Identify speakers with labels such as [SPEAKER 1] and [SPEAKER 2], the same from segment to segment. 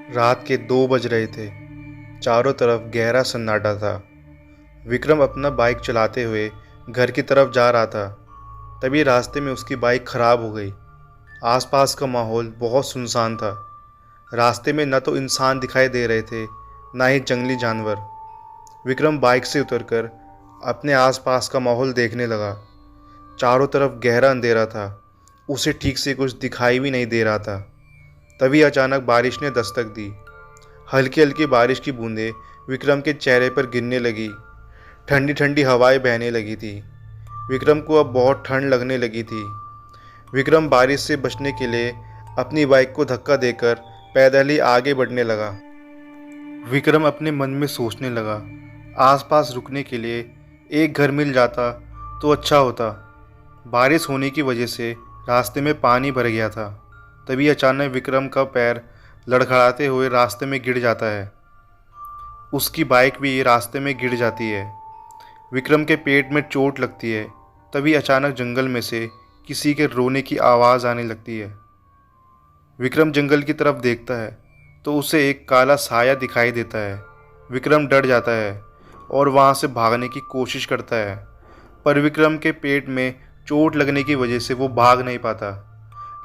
[SPEAKER 1] रात के 2 बज रहे थे। चारों तरफ गहरा सन्नाटा था। विक्रम अपना बाइक चलाते हुए घर की तरफ जा रहा था। तभी रास्ते में उसकी बाइक खराब हो गई। आसपास का माहौल बहुत सुनसान था। रास्ते में न तो इंसान दिखाई दे रहे थे, न ही जंगली जानवर। विक्रम बाइक से उतरकर अपने आसपास का माहौल देखने लगा। चारों तरफ गहरा अंधेरा था। उसे ठीक से कुछ दिखाई भी नहीं दे रहा था। तभी अचानक बारिश ने दस्तक दी। हल्की हल्की बारिश की बूंदें विक्रम के चेहरे पर गिरने लगी। ठंडी ठंडी हवाएं बहने लगी थी। विक्रम को अब बहुत ठंड लगने लगी थी। विक्रम बारिश से बचने के लिए अपनी बाइक को धक्का देकर पैदल ही आगे बढ़ने लगा। विक्रम अपने मन में सोचने लगा, आसपास रुकने के लिए एक घर मिल जाता तो अच्छा होता। बारिश होने की वजह से रास्ते में पानी भर गया था। तभी अचानक विक्रम का पैर लड़खड़ाते हुए रास्ते में गिर जाता है। उसकी बाइक भी रास्ते में गिर जाती है। विक्रम के पेट में चोट लगती है। तभी अचानक जंगल में से किसी के रोने की आवाज़ आने लगती है। विक्रम जंगल की तरफ देखता है तो उसे एक काला साया दिखाई देता है। विक्रम डर जाता है और वहाँ से भागने की कोशिश करता है, पर विक्रम के पेट में चोट लगने की वजह से वो भाग नहीं पाता।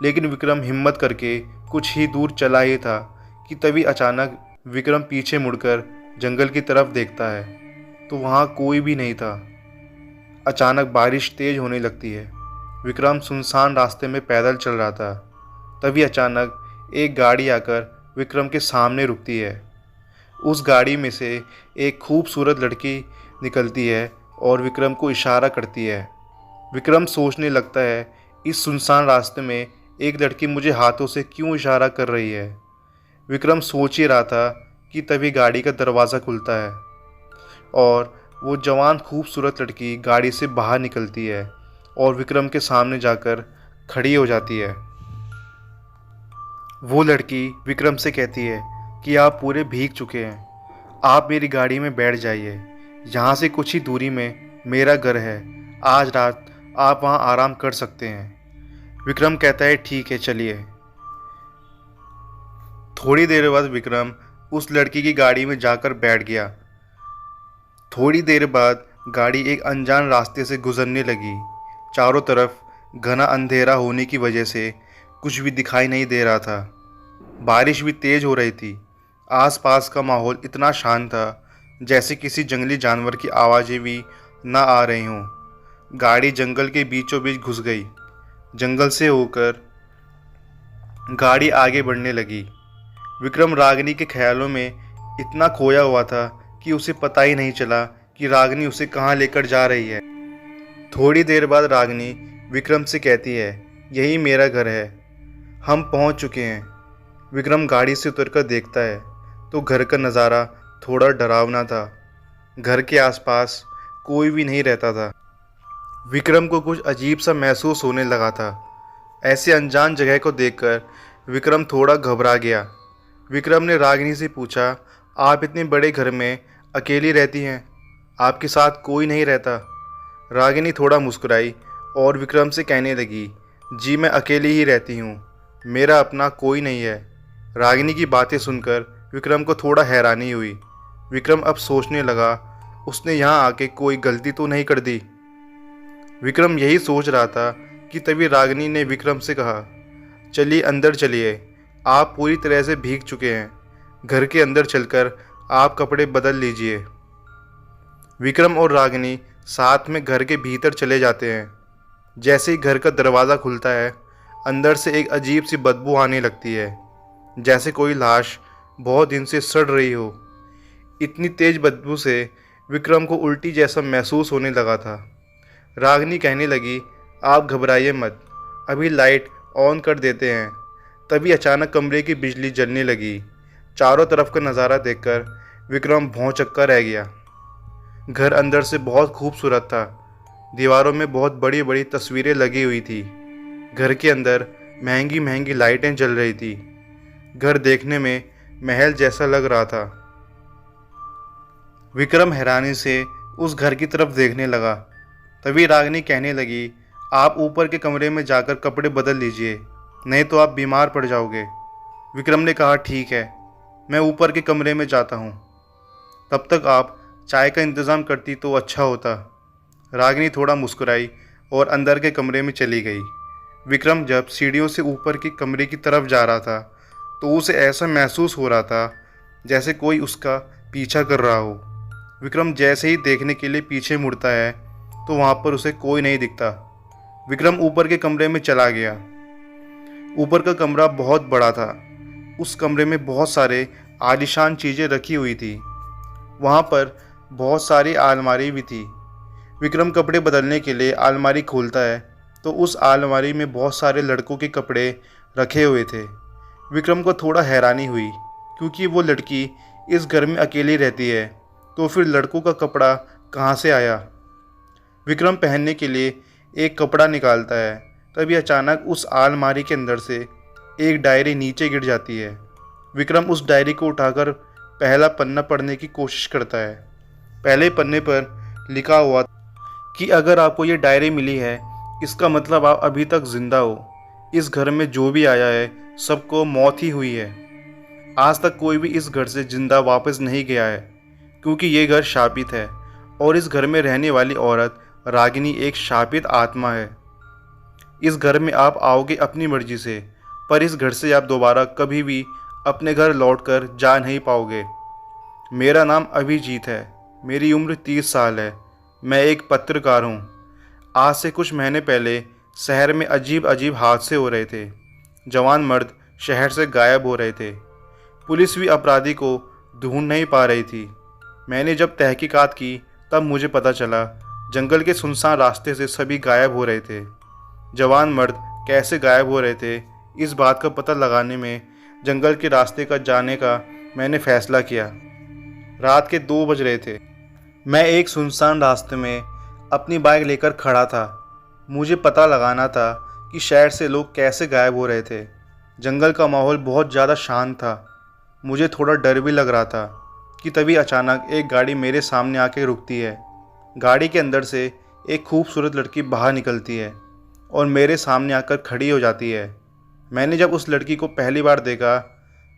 [SPEAKER 1] लेकिन विक्रम हिम्मत करके कुछ ही दूर चला ही था कि तभी अचानक विक्रम पीछे मुड़कर जंगल की तरफ देखता है तो वहाँ कोई भी नहीं था। अचानक बारिश तेज होने लगती है। विक्रम सुनसान रास्ते में पैदल चल रहा था। तभी अचानक एक गाड़ी आकर विक्रम के सामने रुकती है। उस गाड़ी में से एक खूबसूरत लड़की निकलती है और विक्रम को इशारा करती है। विक्रम सोचने लगता है, इस सुनसान रास्ते में एक लड़की मुझे हाथों से क्यों इशारा कर रही है। विक्रम सोच ही रहा था कि तभी गाड़ी का दरवाज़ा खुलता है और वो जवान खूबसूरत लड़की गाड़ी से बाहर निकलती है और विक्रम के सामने जाकर खड़ी हो जाती है। वो लड़की विक्रम से कहती है कि आप पूरे भीग चुके हैं, आप मेरी गाड़ी में बैठ जाइए। यहाँ से कुछ ही दूरी में मेरा घर है, आज रात आप वहाँ आराम कर सकते हैं। विक्रम कहता है ठीक है, चलिए। थोड़ी देर बाद विक्रम उस लड़की की गाड़ी में जाकर बैठ गया। थोड़ी देर बाद गाड़ी एक अनजान रास्ते से गुजरने लगी। चारों तरफ घना अंधेरा होने की वजह से कुछ भी दिखाई नहीं दे रहा था। बारिश भी तेज हो रही थी। आसपास का माहौल इतना शांत था जैसे किसी जंगली जानवर की आवाज़ें भी ना आ रही हों। गाड़ी जंगल के बीचों बीच घुस गई। जंगल से होकर गाड़ी आगे बढ़ने लगी। विक्रम रागिनी के ख्यालों में इतना खोया हुआ था कि उसे पता ही नहीं चला कि रागिनी उसे कहाँ लेकर जा रही है। थोड़ी देर बाद रागिनी विक्रम से कहती है, यही मेरा घर है, हम पहुँच चुके हैं। विक्रम गाड़ी से उतरकर देखता है तो घर का नज़ारा थोड़ा डरावना था। घर के आसपास कोई भी नहीं रहता था। विक्रम को कुछ अजीब सा महसूस होने लगा था। ऐसे अनजान जगह को देखकर विक्रम थोड़ा घबरा गया। विक्रम ने रागिनी से पूछा, आप इतने बड़े घर में अकेली रहती हैं, आपके साथ कोई नहीं रहता? रागिनी थोड़ा मुस्कुराई और विक्रम से कहने लगी, जी मैं अकेली ही रहती हूँ, मेरा अपना कोई नहीं है। रागिनी की बातें सुनकर विक्रम को थोड़ा हैरानी हुई। विक्रम अब सोचने लगा, उसने यहाँ आके कोई गलती तो नहीं कर दी। विक्रम यही सोच रहा था कि तभी रागिनी ने विक्रम से कहा, चलिए अंदर चलिए, आप पूरी तरह से भीग चुके हैं, घर के अंदर चलकर आप कपड़े बदल लीजिए। विक्रम और रागिनी साथ में घर के भीतर चले जाते हैं। जैसे ही घर का दरवाज़ा खुलता है, अंदर से एक अजीब सी बदबू आने लगती है, जैसे कोई लाश बहुत दिन से सड़ रही हो। इतनी तेज बदबू से विक्रम को उल्टी जैसा महसूस होने लगा था। रागिनी कहने लगी, आप घबराइए मत, अभी लाइट ऑन कर देते हैं। तभी अचानक कमरे की बिजली जलने लगी। चारों तरफ का नज़ारा देखकर विक्रम भौंचक्का रह गया। घर अंदर से बहुत खूबसूरत था। दीवारों में बहुत बड़ी बड़ी तस्वीरें लगी हुई थी। घर के अंदर महंगी महंगी लाइटें जल रही थी। घर देखने में महल जैसा लग रहा था। विक्रम हैरानी से उस घर की तरफ देखने लगा। तभी रागिनी कहने लगी, आप ऊपर के कमरे में जाकर कपड़े बदल लीजिए, नहीं तो आप बीमार पड़ जाओगे। विक्रम ने कहा, ठीक है। मैं ऊपर के कमरे में जाता हूँ। तब तक आप चाय का इंतज़ाम करती तो अच्छा होता। रागिनी थोड़ा मुस्कुराई और अंदर के कमरे में चली गई। विक्रम जब सीढ़ियों से ऊपर के कमरे की तरफ जा रहा था तो उसे ऐसा महसूस हो रहा था जैसे कोई उसका पीछा कर रहा हो। विक्रम जैसे ही देखने के लिए पीछे मुड़ता है तो वहाँ पर उसे कोई नहीं दिखता। विक्रम ऊपर के कमरे में चला गया। ऊपर का कमरा बहुत बड़ा था। उस कमरे में बहुत सारे आलीशान चीज़ें रखी हुई थी। वहाँ पर बहुत सारी अलमारी भी थी। विक्रम कपड़े बदलने के लिए अलमारी खोलता है तो उस अलमारी में बहुत सारे लड़कों के कपड़े रखे हुए थे। विक्रम को थोड़ा हैरानी हुई क्योंकि वो लड़की इस घर में अकेली रहती है, तो फिर लड़कों का कपड़ा कहाँ से आया। विक्रम पहनने के लिए एक कपड़ा निकालता है, तभी अचानक उस अलमारी के अंदर से एक डायरी नीचे गिर जाती है। विक्रम उस डायरी को उठाकर पहला पन्ना पढ़ने की कोशिश करता है। पहले पन्ने पर लिखा हुआ कि अगर आपको ये डायरी मिली है, इसका मतलब आप अभी तक जिंदा हो। इस घर में जो भी आया है सबको मौत ही हुई है। आज तक कोई भी इस घर से जिंदा वापस नहीं गया है क्योंकि ये घर शापित है और इस घर में रहने वाली औरत रागिनी एक शापित आत्मा है। इस घर में आप आओगे अपनी मर्जी से, पर इस घर से आप दोबारा कभी भी अपने घर लौटकर जा नहीं पाओगे। मेरा नाम अभिजीत है। मेरी उम्र 30 साल है। मैं एक पत्रकार हूँ। आज से कुछ महीने पहले शहर में अजीब अजीब हादसे हो रहे थे। जवान मर्द शहर से गायब हो रहे थे। पुलिस भी अपराधी को ढूंढ नहीं पा रही थी। मैंने जब तहकीकात की तब मुझे पता चला जंगल के सुनसान रास्ते से सभी गायब हो रहे थे। जवान मर्द कैसे गायब हो रहे थे, इस बात का पता लगाने में जंगल के रास्ते का जाने का मैंने फैसला किया। रात के 2 बज रहे थे। मैं एक सुनसान रास्ते में अपनी बाइक लेकर खड़ा था। मुझे पता लगाना था कि शहर से लोग कैसे गायब हो रहे थे। जंगल का माहौल बहुत ज़्यादा शांत था। मुझे थोड़ा डर भी लग रहा था कि तभी अचानक एक गाड़ी मेरे सामने आके रुकती है। गाड़ी के अंदर से एक खूबसूरत लड़की बाहर निकलती है और मेरे सामने आकर खड़ी हो जाती है। मैंने जब उस लड़की को पहली बार देखा,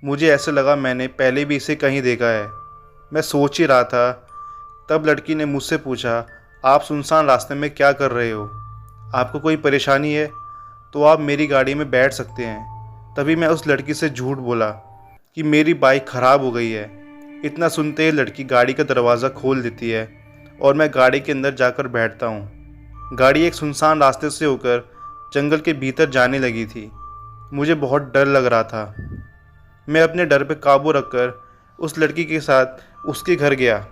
[SPEAKER 1] मुझे ऐसे लगा मैंने पहले भी इसे कहीं देखा है। मैं सोच ही रहा था, तब लड़की ने मुझसे पूछा, आप सुनसान रास्ते में क्या कर रहे हो? आपको कोई परेशानी है तो आप मेरी गाड़ी में बैठ सकते हैं। तभी मैं उस लड़की से झूठ बोला कि मेरी बाइक ख़राब हो गई है। इतना सुनते ही लड़की गाड़ी का दरवाज़ा खोल देती है और मैं गाड़ी के अंदर जाकर बैठता हूँ। गाड़ी एक सुनसान रास्ते से होकर जंगल के भीतर जाने लगी थी। मुझे बहुत डर लग रहा था। मैं अपने डर पे काबू रखकर उस लड़की के साथ उसके घर गया।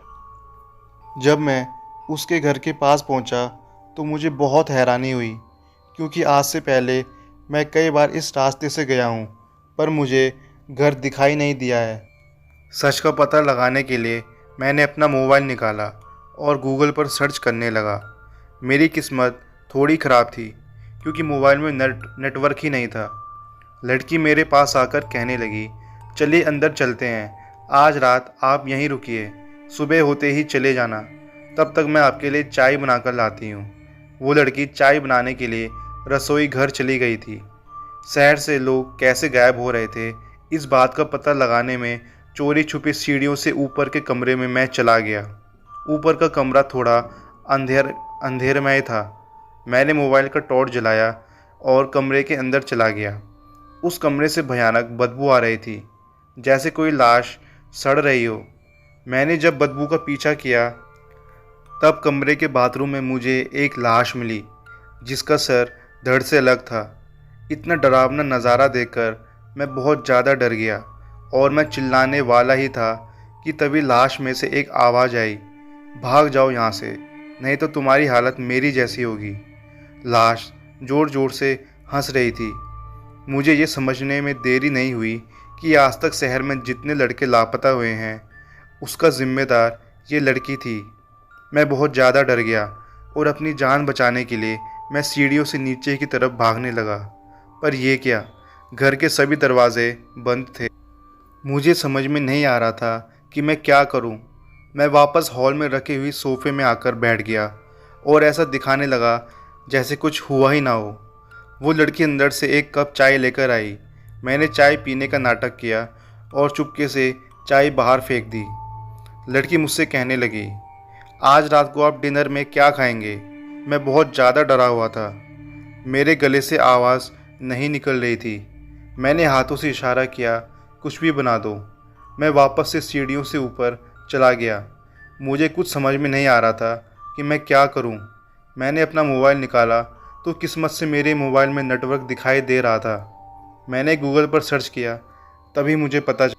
[SPEAKER 1] जब मैं उसके घर के पास पहुंचा तो मुझे बहुत हैरानी हुई क्योंकि आज से पहले मैं कई बार इस रास्ते से गया हूं, पर मुझे घर दिखाई नहीं दिया है। सच का पता लगाने के लिए मैंने अपना मोबाइल निकाला और गूगल पर सर्च करने लगा। मेरी किस्मत थोड़ी ख़राब थी क्योंकि मोबाइल में नेटवर्क ही नहीं था। लड़की मेरे पास आकर कहने लगी, चलिए अंदर चलते हैं। आज रात आप यहीं रुकिए, सुबह होते ही चले जाना। तब तक मैं आपके लिए चाय बनाकर लाती हूँ। वो लड़की चाय बनाने के लिए रसोई घर चली गई थी। शहर से लोग कैसे गायब हो रहे थे, इस बात का पता लगाने में चोरी छुपी सीढ़ियों से ऊपर के कमरे में मैं चला गया। ऊपर का कमरा थोड़ा अंधेरमय था। मैंने मोबाइल का टॉर्च जलाया और कमरे के अंदर चला गया। उस कमरे से भयानक बदबू आ रही थी, जैसे कोई लाश सड़ रही हो। मैंने जब बदबू का पीछा किया तब कमरे के बाथरूम में मुझे एक लाश मिली जिसका सर धड़ से अलग था। इतना डरावना नज़ारा देखकर मैं बहुत ज़्यादा डर गया और मैं चिल्लाने वाला ही था कि तभी लाश में से एक आवाज़ आई, भाग जाओ यहाँ से, नहीं तो तुम्हारी हालत मेरी जैसी होगी। लाश ज़ोर ज़ोर से हंस रही थी। मुझे ये समझने में देरी नहीं हुई कि आज तक शहर में जितने लड़के लापता हुए हैं उसका जिम्मेदार ये लड़की थी। मैं बहुत ज़्यादा डर गया और अपनी जान बचाने के लिए मैं सीढ़ियों से नीचे की तरफ भागने लगा। पर यह क्या, घर के सभी दरवाजे बंद थे। मुझे समझ में नहीं आ रहा था कि मैं क्या करूं। मैं वापस हॉल में रखे हुई सोफ़े में आकर बैठ गया और ऐसा दिखाने लगा जैसे कुछ हुआ ही ना हो। वो लड़की अंदर से एक कप चाय लेकर आई। मैंने चाय पीने का नाटक किया और चुपके से चाय बाहर फेंक दी। लड़की मुझसे कहने लगी, आज रात को आप डिनर में क्या खाएंगे? मैं बहुत ज़्यादा डरा हुआ था। मेरे गले से आवाज़ नहीं निकल रही थी। मैंने हाथों से इशारा किया, कुछ भी बना दो। मैं वापस से सीढ़ियों से ऊपर चला गया। मुझे कुछ समझ में नहीं आ रहा था कि मैं क्या करूं। मैंने अपना मोबाइल निकाला तो किस्मत से मेरे मोबाइल में नेटवर्क दिखाई दे रहा था। मैंने गूगल पर सर्च किया, तभी मुझे पता चला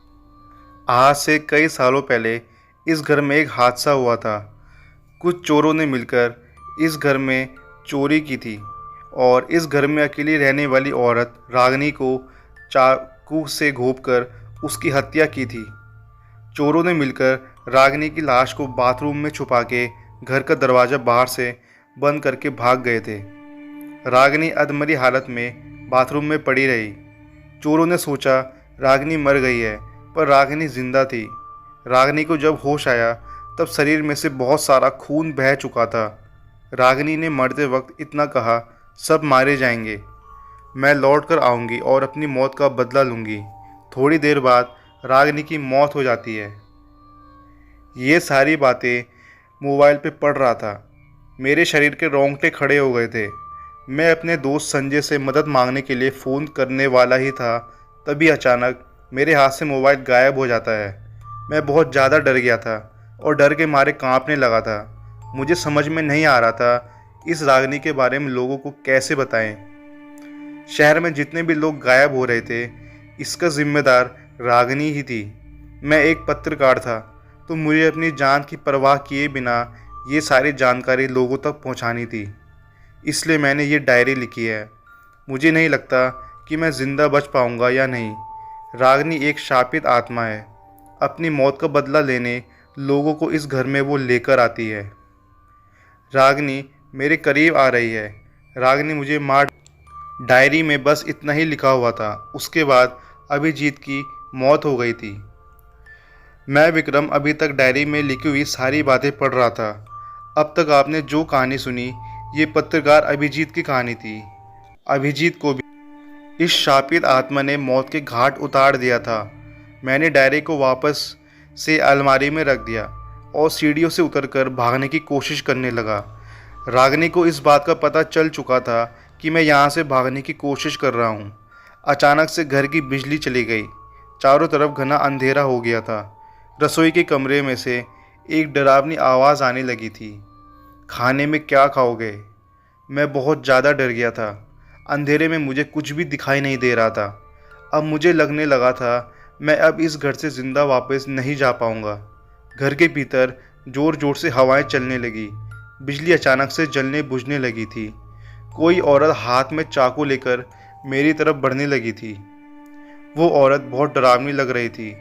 [SPEAKER 1] आज से कई सालों पहले इस घर में एक हादसा हुआ था। कुछ चोरों ने मिलकर इस घर में चोरी की थी और इस घर में अकेली रहने वाली औरत रागिनी को चाकू से घोंपकर उसकी हत्या की थी। चोरों ने मिलकर रागिनी की लाश को बाथरूम में छुपा के घर का दरवाज़ा बाहर से बंद करके भाग गए थे। रागिनी अधमरी हालत में बाथरूम में पड़ी रही। चोरों ने सोचा रागिनी मर गई है, पर रागिनी जिंदा थी। रागिनी को जब होश आया तब शरीर में से बहुत सारा खून बह चुका था। रागिनी ने मरते वक्त इतना कहा, सब मारे जाएंगे, मैं लौट कर आऊँगी और अपनी मौत का बदला लूँगी। थोड़ी देर बाद रागिनी की मौत हो जाती है। ये सारी बातें मोबाइल पे पढ़ रहा था। मेरे शरीर के रोंगटे खड़े हो गए थे। मैं अपने दोस्त संजय से मदद मांगने के लिए फ़ोन करने वाला ही था, तभी अचानक मेरे हाथ से मोबाइल गायब हो जाता है। मैं बहुत ज़्यादा डर गया था और डर के मारे कांपने लगा था। मुझे समझ में नहीं आ रहा था इस रागिनी के बारे में लोगों को कैसे बताएं। शहर में जितने भी लोग गायब हो रहे थे, इसका जिम्मेदार रागिनी ही थी। मैं एक पत्रकार था, तो मुझे अपनी जान की परवाह किए बिना ये सारी जानकारी लोगों तक पहुंचानी थी। इसलिए मैंने ये डायरी लिखी है। मुझे नहीं लगता कि मैं ज़िंदा बच पाऊंगा या नहीं। रागिनी एक शापित आत्मा है। अपनी मौत का बदला लेने लोगों को इस घर में वो लेकर आती है। रागिनी मेरे करीब आ रही है। रागिनी मुझे मार। डायरी में बस इतना ही लिखा हुआ था। उसके बाद अभिजीत की मौत हो गई थी। मैं विक्रम अभी तक डायरी में लिखी हुई सारी बातें पढ़ रहा था। अब तक आपने जो कहानी सुनी, ये पत्रकार अभिजीत की कहानी थी। अभिजीत को भी इस शापित आत्मा ने मौत के घाट उतार दिया था। मैंने डायरी को वापस से अलमारी में रख दिया और सीढ़ियों से उतरकर भागने की कोशिश करने लगा। रागिनी को इस बात का पता चल चुका था कि मैं यहाँ से भागने की कोशिश कर रहा हूँ। अचानक से घर की बिजली चली गई। चारों तरफ घना अंधेरा हो गया था। रसोई के कमरे में से एक डरावनी आवाज़ आने लगी थी, खाने में क्या खाओगे? मैं बहुत ज़्यादा डर गया था। अंधेरे में मुझे कुछ भी दिखाई नहीं दे रहा था। अब मुझे लगने लगा था मैं अब इस घर से ज़िंदा वापस नहीं जा पाऊँगा। घर के भीतर ज़ोर ज़ोर से हवाएं चलने लगी। बिजली अचानक से जलने बुझने लगी थी। कोई औरत हाथ में चाकू लेकर मेरी तरफ बढ़ने लगी थी। वो औरत बहुत डरावनी लग रही थी।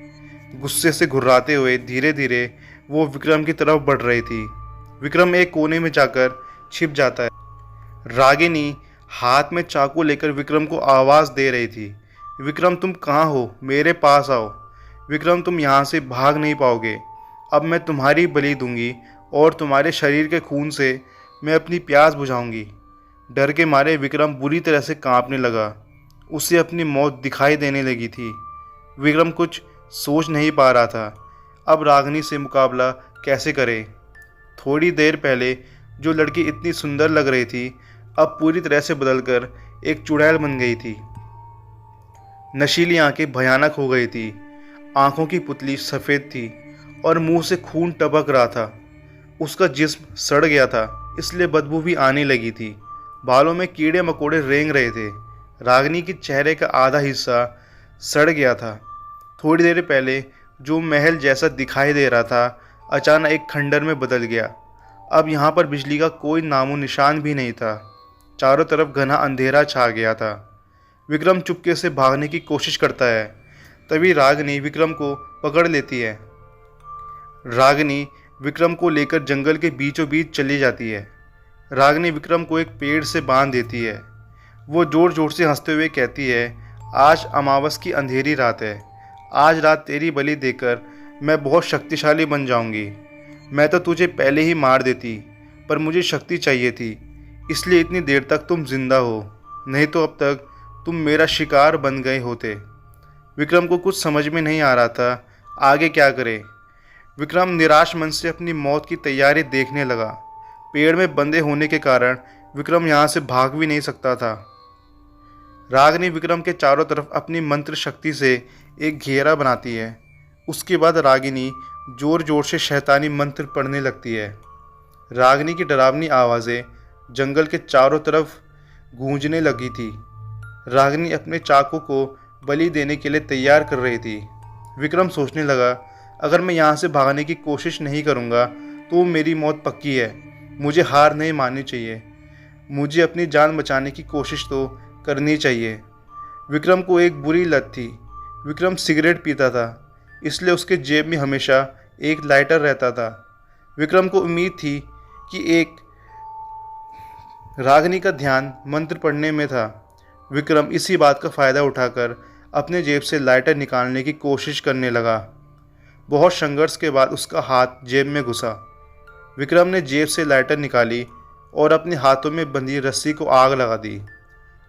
[SPEAKER 1] गुस्से से घुर्राते हुए धीरे धीरे वो विक्रम की तरफ बढ़ रही थी। विक्रम एक कोने में जाकर छिप जाता है। रागिनी हाथ में चाकू लेकर विक्रम को आवाज़ दे रही थी, विक्रम तुम कहाँ हो? मेरे पास आओ। विक्रम तुम यहाँ से भाग नहीं पाओगे। अब मैं तुम्हारी बलि दूंगी और तुम्हारे शरीर के खून से मैं अपनी प्यास बुझाऊंगी। डर के मारे विक्रम बुरी तरह से कांपने लगा। उसे अपनी मौत दिखाई देने लगी थी। विक्रम कुछ सोच नहीं पा रहा था, अब रागिनी से मुकाबला कैसे करे। थोड़ी देर पहले जो लड़की इतनी सुंदर लग रही थी, अब पूरी तरह से बदलकर एक चुड़ैल बन गई थी। नशीली आंखें भयानक हो गई थी। आंखों की पुतली सफ़ेद थी और मुंह से खून टपक रहा था। उसका जिस्म सड़ गया था, इसलिए बदबू भी आने लगी थी। बालों में कीड़े मकोड़े रेंग रहे थे। रागिनी के चेहरे का आधा हिस्सा सड़ गया था। थोड़ी देर पहले जो महल जैसा दिखाई दे रहा था, अचानक एक खंडर में बदल गया। अब यहाँ पर बिजली का कोई नामो निशान भी नहीं था। चारों तरफ घना अंधेरा छा गया था। विक्रम चुपके से भागने की कोशिश करता है, तभी रागिनी विक्रम को पकड़ लेती है। रागिनी विक्रम को लेकर जंगल के बीचों बीच चली जाती है। रागिनी विक्रम को एक पेड़ से बांध देती है। वो जोर जोर से हंसते हुए कहती है, आज अमावस की अंधेरी रात है। आज रात तेरी बलि देकर मैं बहुत शक्तिशाली बन जाऊंगी। मैं तो तुझे पहले ही मार देती, पर मुझे शक्ति चाहिए थी, इसलिए इतनी देर तक तुम जिंदा हो, नहीं तो अब तक तुम मेरा शिकार बन गए होते। विक्रम को कुछ समझ में नहीं आ रहा था आगे क्या करे। विक्रम निराश मन से अपनी मौत की तैयारी देखने लगा। पेड़ में बंधे होने के कारण विक्रम यहाँ से भाग भी नहीं सकता था। रागिनी विक्रम के चारों तरफ अपनी मंत्र शक्ति से एक घेरा बनाती है। उसके बाद रागिनी जोर जोर से शैतानी मंत्र पढ़ने लगती है। रागिनी की डरावनी आवाज़ें जंगल के चारों तरफ गूंजने लगी थी। रागिनी अपने चाकू को बलि देने के लिए तैयार कर रही थी। विक्रम सोचने लगा, अगर मैं यहाँ से भागने की कोशिश नहीं करूँगा तो मेरी मौत पक्की है। मुझे हार नहीं माननी चाहिए। मुझे अपनी जान बचाने की कोशिश तो करनी चाहिए। विक्रम को एक बुरी लत थी। विक्रम सिगरेट पीता था, इसलिए उसके जेब में हमेशा एक लाइटर रहता था। विक्रम को उम्मीद थी कि एक रागिनी का ध्यान मंत्र पढ़ने में था। विक्रम इसी बात का फ़ायदा उठाकर अपने जेब से लाइटर निकालने की कोशिश करने लगा। बहुत संघर्ष के बाद उसका हाथ जेब में घुसा। विक्रम ने जेब से लाइटर निकाली और अपने हाथों में बंधी रस्सी को आग लगा दी।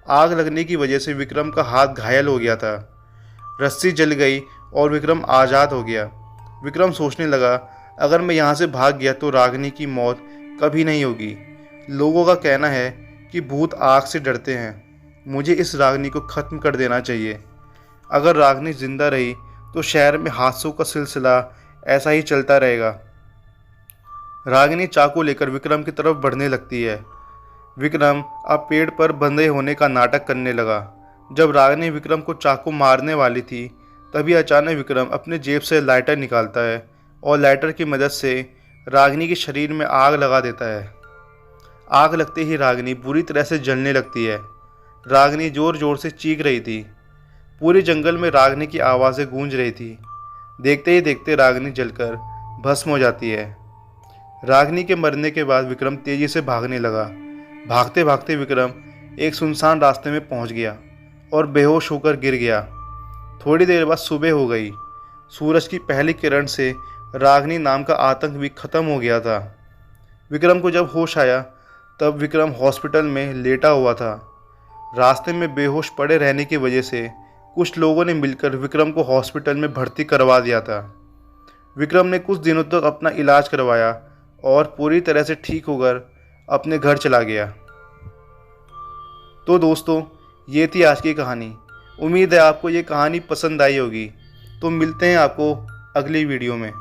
[SPEAKER 1] आग लगने की वजह से विक्रम का हाथ घायल हो गया था। रस्सी जल गई और विक्रम आज़ाद हो गया। विक्रम सोचने लगा, अगर मैं यहाँ से भाग गया तो रागिनी की मौत कभी नहीं होगी। लोगों का कहना है कि भूत आग से डरते हैं। मुझे इस रागिनी को ख़त्म कर देना चाहिए। अगर रागिनी जिंदा रही तो शहर में हादसों का सिलसिला ऐसा ही चलता रहेगा। रागिनी चाकू लेकर विक्रम की तरफ बढ़ने लगती है। विक्रम अब पेड़ पर बंधे होने का नाटक करने लगा। जब रागिनी विक्रम को चाकू मारने वाली थी, तभी अचानक विक्रम अपने जेब से लाइटर निकालता है और लाइटर की मदद से रागिनी के शरीर में आग लगा देता है। आग लगते ही रागिनी बुरी तरह से जलने लगती है। रागिनी ज़ोर ज़ोर से चीख रही थी। पूरे जंगल में रागिनी की आवाज़ें गूंज रही थी। देखते ही देखते रागिनी जलकर भस्म हो जाती है। रागिनी के मरने के बाद विक्रम तेज़ी से भागने लगा। भागते भागते विक्रम एक सुनसान रास्ते में पहुंच गया और बेहोश होकर गिर गया। थोड़ी देर बाद सुबह हो गई। सूरज की पहली किरण से रागिनी नाम का आतंक भी खत्म हो गया था। विक्रम को जब होश आया तब विक्रम हॉस्पिटल में लेटा हुआ था। रास्ते में बेहोश पड़े रहने की वजह से कुछ लोगों ने मिलकर विक्रम को हॉस्पिटल में भर्ती करवा दिया था। विक्रम ने कुछ दिनों तक अपना इलाज करवाया और पूरी तरह से ठीक होकर अपने घर चला गया। तो दोस्तों, ये थी आज की कहानी। उम्मीद है आपको ये कहानी पसंद आई होगी। तो मिलते हैं आपको अगली वीडियो में।